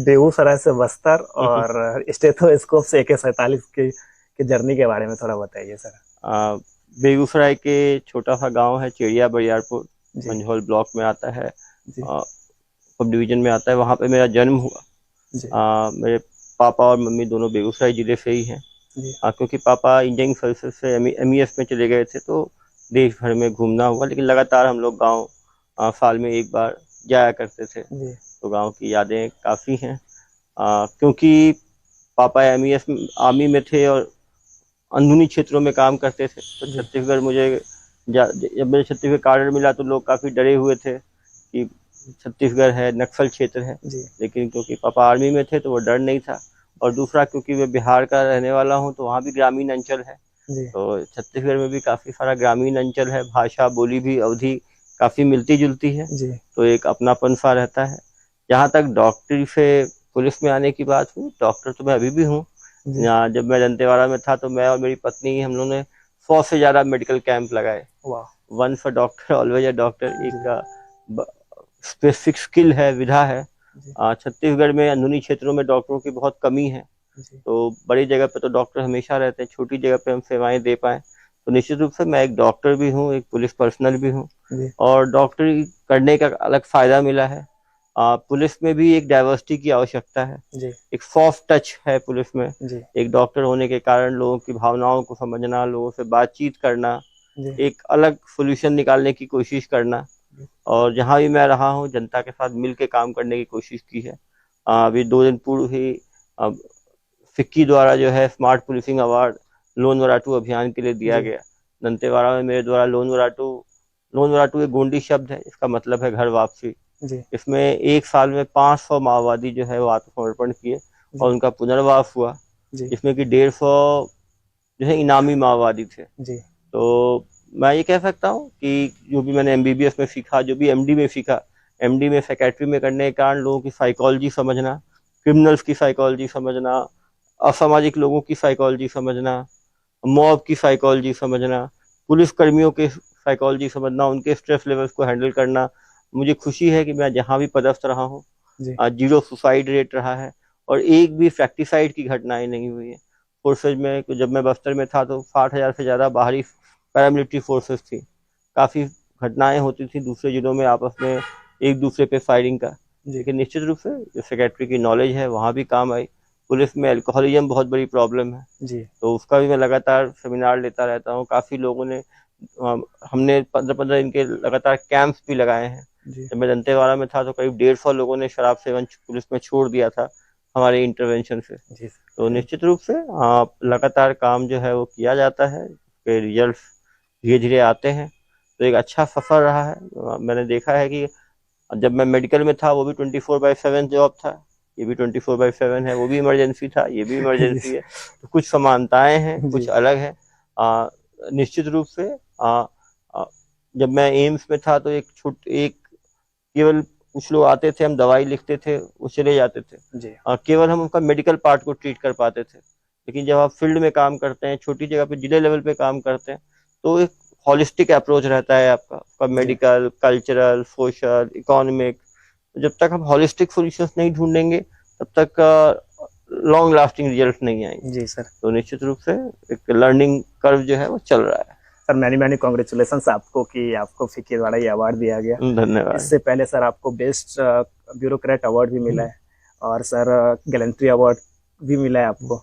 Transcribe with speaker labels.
Speaker 1: बेगूसराय से बस्तर और स्टेथोस्कोप से AK-47 की जर्नी के बारे में थोड़ा बताइए सर।
Speaker 2: बेगूसराय के छोटा सा गांव है चिड़िया बरियारपुर,
Speaker 1: जी
Speaker 2: मंझौल ब्लॉक में आता है,
Speaker 1: जी
Speaker 2: सब डिवीजन में आता है। वहाँ पे मेरा जन्म हुआ।
Speaker 1: जी
Speaker 2: मेरे पापा और मम्मी दोनों बेगूसराय जिले से ही हैं।
Speaker 1: जी
Speaker 2: क्योंकि पापा इंजीनियरिंग सर्विसेज से MES में चले गए थे, तो देश भर में घूमना हुआ, लेकिन लगातार हम लोग गांव साल में एक बार जाया करते थे।
Speaker 1: जी
Speaker 2: तो गांव की यादें काफ़ी हैं। क्योंकि पापा MES आर्मी में थे और अंदरूनी क्षेत्रों में काम करते थे, तो
Speaker 1: जी
Speaker 2: छत्तीसगढ़ जब मुझे छत्तीसगढ़ कार्ड मिला तो लोग काफ़ी डरे हुए थे कि छत्तीसगढ़ है, नक्सल क्षेत्र है।
Speaker 1: जी
Speaker 2: लेकिन क्योंकि पापा आर्मी में थे तो वो डर नहीं था। और दूसरा, क्योंकि मैं बिहार का रहने वाला हूँ तो वहाँ भी ग्रामीण अंचल है,
Speaker 1: जी
Speaker 2: तो छत्तीसगढ़ में भी काफ़ी सारा ग्रामीण अंचल है। भाषा बोली भी अवधि काफ़ी मिलती जुलती है,
Speaker 1: जी
Speaker 2: तो एक अपनापन सा रहता है। जहाँ तक डॉक्टरी से पुलिस में आने की बात हुई, डॉक्टर तो मैं अभी भी हूँ।
Speaker 1: जी
Speaker 2: यहाँ जब मैं दंतेवाड़ा में था तो मैं और मेरी पत्नी, हम लोगों ने 100 से ज़्यादा मेडिकल कैंप लगाए।
Speaker 1: वाह।
Speaker 2: One for doctor always a doctor,
Speaker 1: जी
Speaker 2: एक स्पेसिफिक स्किल है, विधा है।
Speaker 1: जी
Speaker 2: छत्तीसगढ़ में अंदरूनी क्षेत्रों में डॉक्टरों की बहुत कमी है,
Speaker 1: जी
Speaker 2: तो बड़ी जगह पे तो डॉक्टर हमेशा रहते हैं, छोटी जगह पे हम सेवाएं दे पाएँ। तो निश्चित रूप से मैं एक डॉक्टर भी हूँ, एक पुलिस पर्सनल भी हूँ।
Speaker 1: जी
Speaker 2: और डॉक्टरी करने का अलग फ़ायदा मिला है। पुलिस में भी एक डाइवर्सिटी की आवश्यकता है,
Speaker 1: जी
Speaker 2: एक सॉफ्ट टच है पुलिस में।
Speaker 1: जी
Speaker 2: एक डॉक्टर होने के कारण लोगों की भावनाओं को समझना, लोगों से बातचीत करना,
Speaker 1: जी
Speaker 2: एक अलग सॉल्यूशन निकालने की कोशिश करना। और जहाँ भी मैं रहा हूँ जनता के साथ मिल के काम करने की कोशिश की है। अभी 2 दिन पूर्व ही फिक्की द्वारा जो है smart policing award loan Varratu अभियान के लिए दिया
Speaker 1: जी
Speaker 2: गया। दंतेवाड़ा में मेरे द्वारा लोन वराटू एक गोंडी शब्द है, इसका मतलब है घर वापसी।
Speaker 1: जी
Speaker 2: इसमें एक साल में 500 माओवादी जो है वो आत्मसमर्पण किए और
Speaker 1: जी
Speaker 2: उनका पुनर्वास हुआ,
Speaker 1: जी
Speaker 2: जिसमें कि 150 जो है इनामी माओवादी थे।
Speaker 1: जी
Speaker 2: तो मैं ये कह सकता हूँ कि जो भी मैंने MBBS में सीखा, जो भी MD में सीखा, MD में साइकेट्री में करने के कारण लोगों की साइकोलॉजी समझना, क्रिमिनल्स की साइकोलॉजी समझना, असामाजिक लोगों की साइकोलॉजी समझना, मॉब की साइकोलॉजी समझना, पुलिस कर्मियों के साइकोलॉजी समझना, उनके स्ट्रेस लेवल्स को हैंडल करना। मुझे खुशी है कि मैं जहाँ भी पदस्थ रहा हूँ
Speaker 1: जी
Speaker 2: 0 सुसाइड रेट रहा है और एक भी फैक्टिसाइड की घटनाएं नहीं हुई है। फोर्सेज में जब मैं बस्तर में था तो 60,000 से ज़्यादा बाहरी पैरामिलिट्री फोर्सेस थी। काफ़ी घटनाएं होती थी दूसरे जिलों में आपस में एक दूसरे पे फायरिंग का,
Speaker 1: जी
Speaker 2: लेकिन निश्चित रूप से जो सेक्रेटरी की नॉलेज है वहाँ भी काम आई। पुलिस में अल्कोहलिज्म बहुत बड़ी प्रॉब्लम है,
Speaker 1: जी
Speaker 2: तो उसका भी मैं लगातार सेमिनार लेता रहता हूँ। काफ़ी लोगों ने हमने 15-15 दिन के लगातार कैंप्स भी लगाए हैं।
Speaker 1: जी
Speaker 2: जब मैं दंतेवाड़ा में था तो करीब 150 लोगों ने शराब सेवन पुलिस में छोड़ दिया था हमारे इंटरवेंशन से।
Speaker 1: जी
Speaker 2: तो निश्चित रूप से लगातार काम जो है वो किया जाता है, उसके रिजल्ट धीरे धीरे आते हैं। तो एक अच्छा सफ़र रहा है। मैंने देखा है कि जब मैं मेडिकल में था वो भी 24/7 जॉब था, ये भी 24/7 है, वो भी इमरजेंसी था, ये भी
Speaker 1: जी
Speaker 2: इमरजेंसी है। तो कुछ समानताएं हैं, कुछ
Speaker 1: जी
Speaker 2: अलग है। निश्चित रूप से आ, आ, जब मैं एम्स में था तो एक केवल कुछ लोग आते थे, हम दवाई लिखते थे, वो चले जाते थे।
Speaker 1: जी
Speaker 2: केवल हम उनका मेडिकल पार्ट को ट्रीट कर पाते थे। लेकिन जब आप फील्ड में काम करते हैं, छोटी जगह पे जिले लेवल पे काम करते हैं, तो एक हॉलिस्टिक अप्रोच रहता है आपका
Speaker 1: जी
Speaker 2: मेडिकल, कल्चरल, सोशल, इकोनॉमिक। जब तक हम हॉलिस्टिक सॉल्यूशंस नहीं ढूंढेंगे तब तक लॉन्ग लास्टिंग रिजल्ट नहीं आएंगे।
Speaker 1: जी सर।
Speaker 2: तो निश्चित रूप से एक लर्निंग कर्व जो है वो चल रहा है।
Speaker 1: सर मैनी मैनी कॉन्ग्रेचुलेसन आपको कि आपको फिक्की द्वारा ये अवार्ड दिया गया।
Speaker 2: धन्यवाद।
Speaker 1: इससे पहले सर आपको बेस्ट ब्यूरोक्रेट अवार्ड भी मिला है और सर गैलेंट्री अवार्ड भी मिला है आपको।